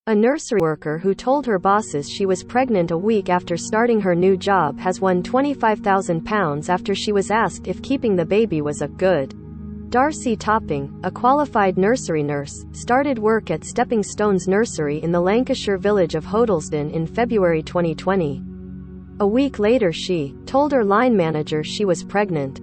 A nursery worker who told her bosses she was pregnant a week after starting her new job has won £25,000 after she was asked if keeping the baby was a good. Darcy Topping, a qualified nursery nurse, started work at Stepping Stones Nursery in the Lancashire village of Hoddlesden in February 2020. A week later she told her line manager she was pregnant.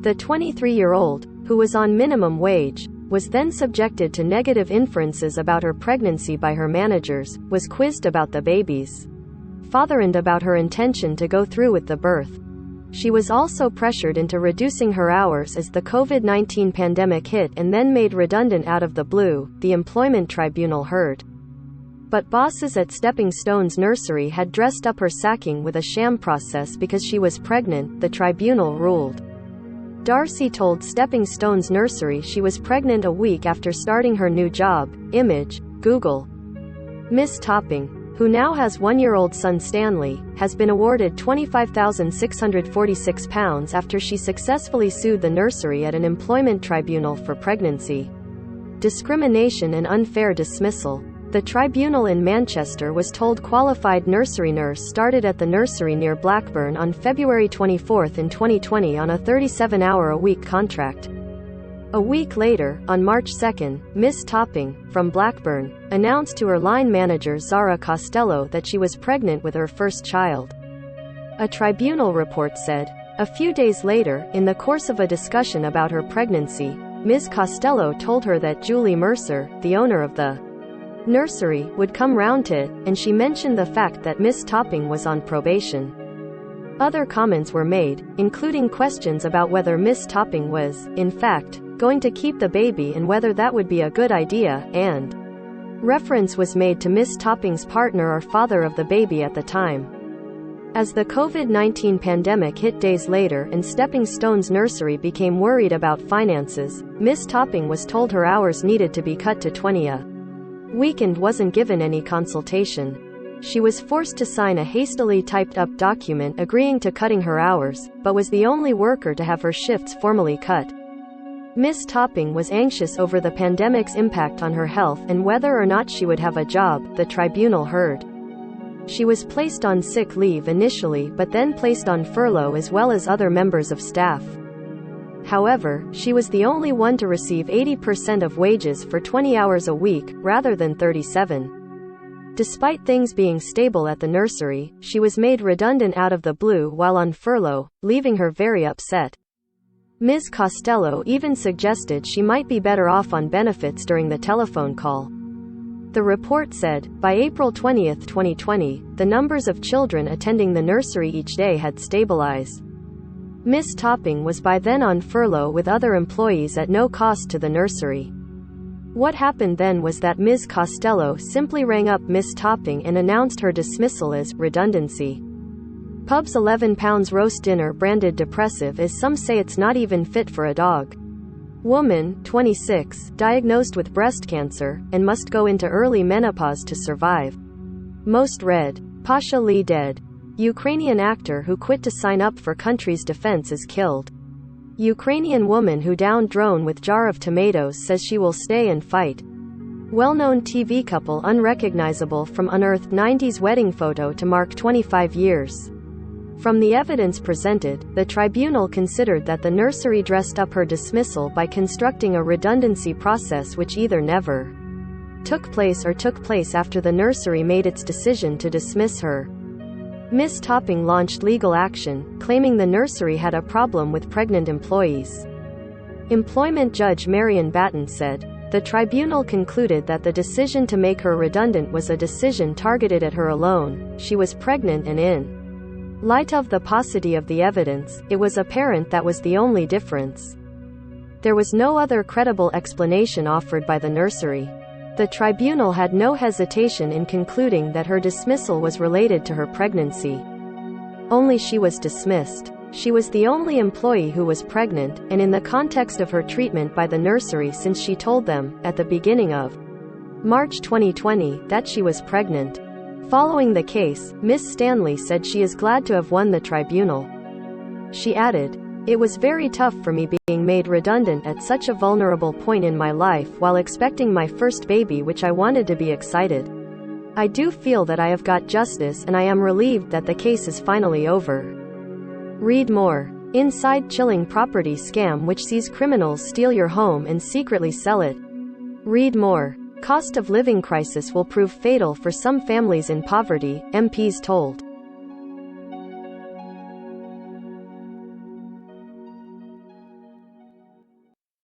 The 23-year-old, who was on minimum wage, was then subjected to negative inferences about her pregnancy by her managers, was quizzed about the baby's father and about her intention to go through with the birth. She was also pressured into reducing her hours as the COVID-19 pandemic hit and then made redundant out of the blue, the employment tribunal heard. But bosses at Stepping Stones Nursery had dressed up her sacking with a sham process because she was pregnant, the tribunal ruled. Darcy told Stepping Stones Nursery she was pregnant a week after starting her new job. Image, Google. Miss Topping, who now has one-year-old son Stanley, has been awarded £25,646 after she successfully sued the nursery at an employment tribunal for pregnancy discrimination and unfair dismissal. The tribunal in Manchester was told qualified nursery nurse started at the nursery near Blackburn on February 24 in 2020 on a 37-hour-a-week contract. A week later, on March 2, Miss Topping, from Blackburn, announced to her line manager Zara Costello that she was pregnant with her first child. A tribunal report said. A few days later, in the course of a discussion about her pregnancy, Ms. Costello told her that Julie Mercer, the owner of the nursery, would come round to it, and she mentioned the fact that Miss Topping was on probation. Other comments were made, including questions about whether Miss Topping was, in fact, going to keep the baby and whether that would be a good idea, and reference was made to Miss Topping's partner or father of the baby at the time. As the COVID-19 pandemic hit days later and Stepping Stones Nursery became worried about finances, Miss Topping was told her hours needed to be cut to 20 a week and wasn't given any consultation. She was forced to sign a hastily typed-up document agreeing to cutting her hours, but was the only worker to have her shifts formally cut. Miss Topping was anxious over the pandemic's impact on her health and whether or not she would have a job, the tribunal heard. She was placed on sick leave initially but then placed on furlough as well as other members of staff. However, she was the only one to receive 80% of wages for 20 hours a week, rather than 37. Despite things being stable at the nursery, she was made redundant out of the blue while on furlough, leaving her very upset. Ms. Costello even suggested she might be better off on benefits during the telephone call. The report said, by April 20, 2020, the numbers of children attending the nursery each day had stabilized. Miss Topping was by then on furlough with other employees at no cost to the nursery. What happened then was that Ms. Costello simply rang up Miss Topping and announced her dismissal as redundancy. Pub's £11 roast dinner branded depressive as some say it's not even fit for a dog. Woman, 26, diagnosed with breast cancer, and must go into early menopause to survive. Most read. Pasha Lee dead. Ukrainian actor who quit to sign up for country's defense is killed. Ukrainian woman who downed drone with jar of tomatoes says she will stay and fight. Well-known TV couple unrecognizable from unearthed 90s wedding photo to mark 25 years. From the evidence presented, the tribunal considered that the nursery dressed up her dismissal by constructing a redundancy process which either never took place or took place after the nursery made its decision to dismiss her. Miss Topping launched legal action, claiming the nursery had a problem with pregnant employees. Employment judge Marion Batten said, the tribunal concluded that the decision to make her redundant was a decision targeted at her alone. She was pregnant and in light of the paucity of the evidence, it was apparent that was the only difference. There was no other credible explanation offered by the nursery. The tribunal had no hesitation in concluding that her dismissal was related to her pregnancy. Only she was dismissed. She was the only employee who was pregnant, and in the context of her treatment by the nursery since she told them, at the beginning of March 2020, that she was pregnant. Following the case, Miss Stanley said she is glad to have won the tribunal. She added, "It was very tough for me being made redundant at such a vulnerable point in my life while expecting my first baby, which I wanted to be excited. I do feel that I have got justice and I am relieved that the case is finally over. Read more. Inside chilling property scam which sees criminals steal your home and secretly sell it. Read more. Cost of living crisis will prove fatal for some families in poverty, MPs told.